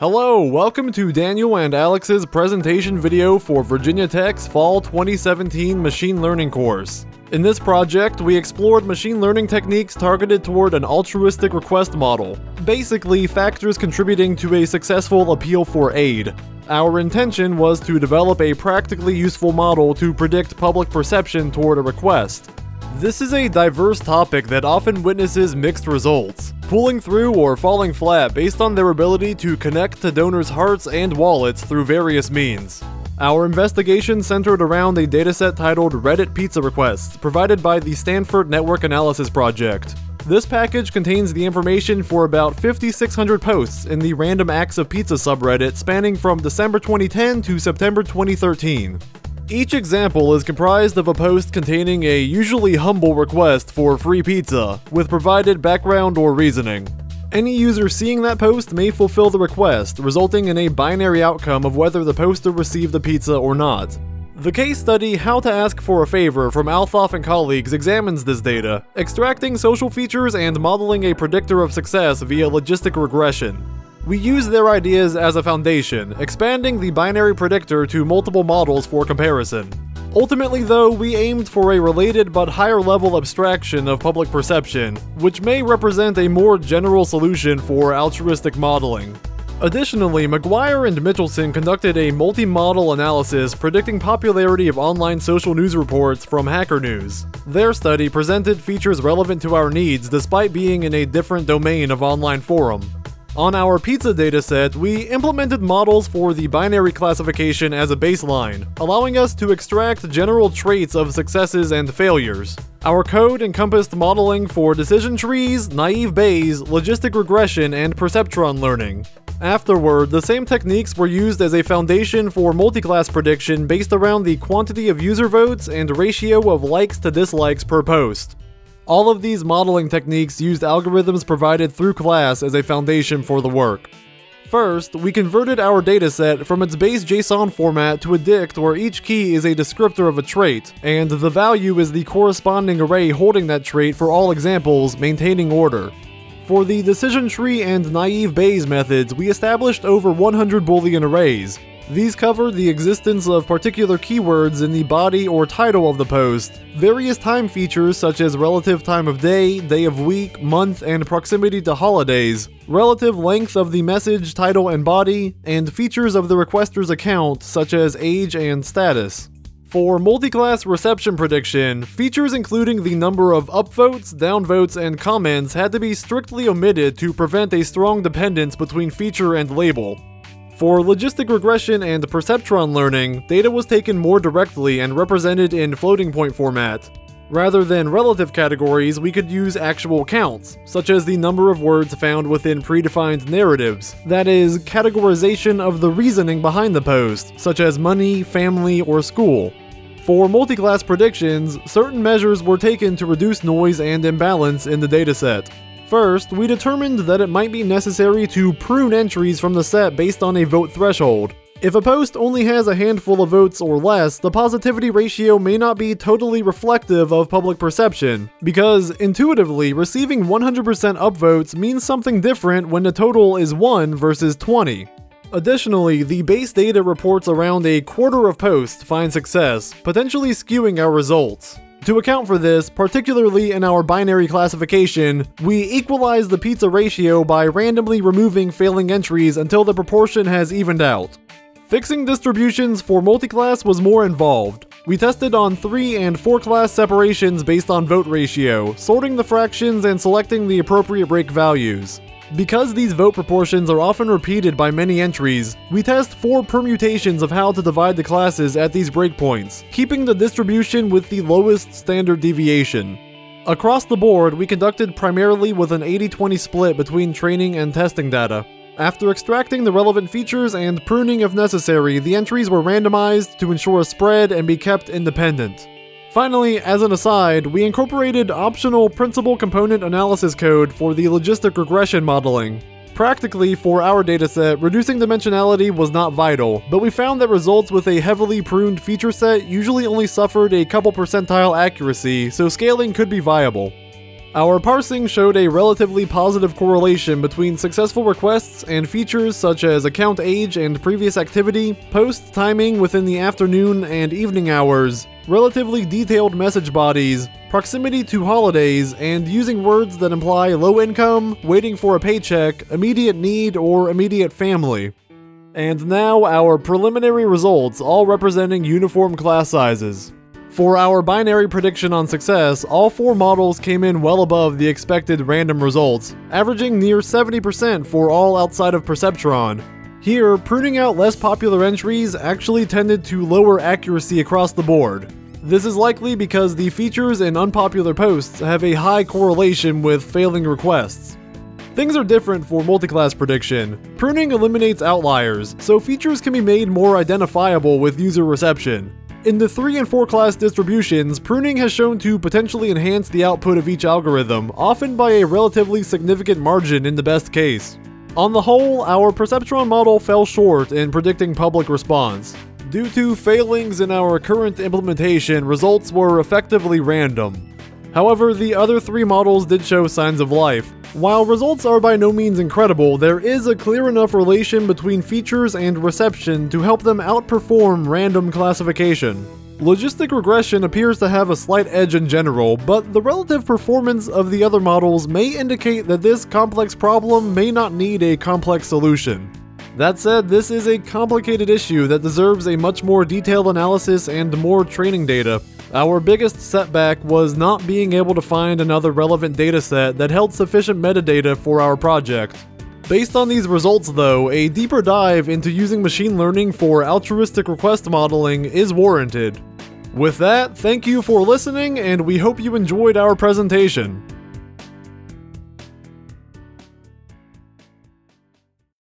Hello, welcome to Daniel and Alex's presentation video for Virginia Tech's Fall 2017 Machine Learning course. In this project, we explored machine learning techniques targeted toward an altruistic request model, basically factors contributing to a successful appeal for aid. Our intention was to develop a practically useful model to predict public perception toward a request. This is a diverse topic that often witnesses mixed results, pulling through or falling flat based on their ability to connect to donors' hearts and wallets through various means. Our investigation centered around a dataset titled Reddit Pizza Requests, provided by the Stanford Network Analysis Project. This package contains the information for about 5,600 posts in the Random Acts of Pizza subreddit spanning from December 2010 to September 2013. Each example is comprised of a post containing a usually humble request for free pizza, with provided background or reasoning. Any user seeing that post may fulfill the request, resulting in a binary outcome of whether the poster received the pizza or not. The case study How to Ask for a Favor from Althoff and colleagues examines this data, extracting social features and modeling a predictor of success via logistic regression. We use their ideas as a foundation, expanding the binary predictor to multiple models for comparison. Ultimately though, we aimed for a related but higher level abstraction of public perception, which may represent a more general solution for altruistic modeling. Additionally, McGuire and Mitchelson conducted a multi-model analysis predicting popularity of online social news reports from Hacker News. Their study presented features relevant to our needs despite being in a different domain of online forum. On our pizza dataset, we implemented models for the binary classification as a baseline, allowing us to extract general traits of successes and failures. Our code encompassed modeling for decision trees, naive Bayes, logistic regression, and perceptron learning. Afterward, the same techniques were used as a foundation for multi-class prediction based around the quantity of user votes and ratio of likes to dislikes per post. All of these modeling techniques used algorithms provided through class as a foundation for the work. First, we converted our dataset from its base JSON format to a dict where each key is a descriptor of a trait, and the value is the corresponding array holding that trait for all examples, maintaining order. For the decision tree and naive Bayes methods, we established over 100 Boolean arrays. These cover the existence of particular keywords in the body or title of the post, various time features such as relative time of day, day of week, month, and proximity to holidays, relative length of the message, title, and body, and features of the requester's account such as age and status. For multi-class reception prediction, features including the number of upvotes, downvotes, and comments had to be strictly omitted to prevent a strong dependence between feature and label. For logistic regression and perceptron learning, data was taken more directly and represented in floating point format. Rather than relative categories, we could use actual counts, such as the number of words found within predefined narratives, that is, categorization of the reasoning behind the post, such as money, family, or school. For multi-class predictions, certain measures were taken to reduce noise and imbalance in the dataset. First, we determined that it might be necessary to prune entries from the set based on a vote threshold. If a post only has a handful of votes or less, the positivity ratio may not be totally reflective of public perception, because intuitively, receiving 100% upvotes means something different when the total is 1 versus 20. Additionally, the base data reports around a quarter of posts find success, potentially skewing our results. To account for this, particularly in our binary classification, we equalize the pizza ratio by randomly removing failing entries until the proportion has evened out. Fixing distributions for multiclass was more involved. We tested on 3 and 4 class separations based on vote ratio, sorting the fractions and selecting the appropriate break values. Because these vote proportions are often repeated by many entries, we test 4 permutations of how to divide the classes at these breakpoints, keeping the distribution with the lowest standard deviation. Across the board, we conducted primarily with an 80-20 split between training and testing data. After extracting the relevant features and pruning if necessary, the entries were randomized to ensure a spread and be kept independent. Finally, as an aside, we incorporated optional principal component analysis code for the logistic regression modeling. Practically, for our dataset, reducing dimensionality was not vital, but we found that results with a heavily pruned feature set usually only suffered a couple percentile accuracy, so scaling could be viable. Our parsing showed a relatively positive correlation between successful requests and features such as account age and previous activity, post timing within the afternoon and evening hours, relatively detailed message bodies, proximity to holidays, and using words that imply low income, waiting for a paycheck, immediate need, or immediate family. And now our preliminary results, all representing uniform class sizes. For our binary prediction on success, all 4 models came in well above the expected random results, averaging near 70% for all outside of Perceptron. Here, pruning out less popular entries actually tended to lower accuracy across the board. This is likely because the features in unpopular posts have a high correlation with failing requests. Things are different for multiclass prediction. Pruning eliminates outliers, so features can be made more identifiable with user reception. In the 3 and 4 class distributions, pruning has shown to potentially enhance the output of each algorithm, often by a relatively significant margin in the best case. On the whole, our Perceptron model fell short in predicting public response. Due to failings in our current implementation, results were effectively random. However, the other 3 models did show signs of life. While results are by no means incredible, there is a clear enough relation between features and reception to help them outperform random classification. Logistic regression appears to have a slight edge in general, but the relative performance of the other models may indicate that this complex problem may not need a complex solution. That said, this is a complicated issue that deserves a much more detailed analysis and more training data. Our biggest setback was not being able to find another relevant dataset that held sufficient metadata for our project. Based on these results though, a deeper dive into using machine learning for altruistic request modeling is warranted. With that, thank you for listening, and we hope you enjoyed our presentation.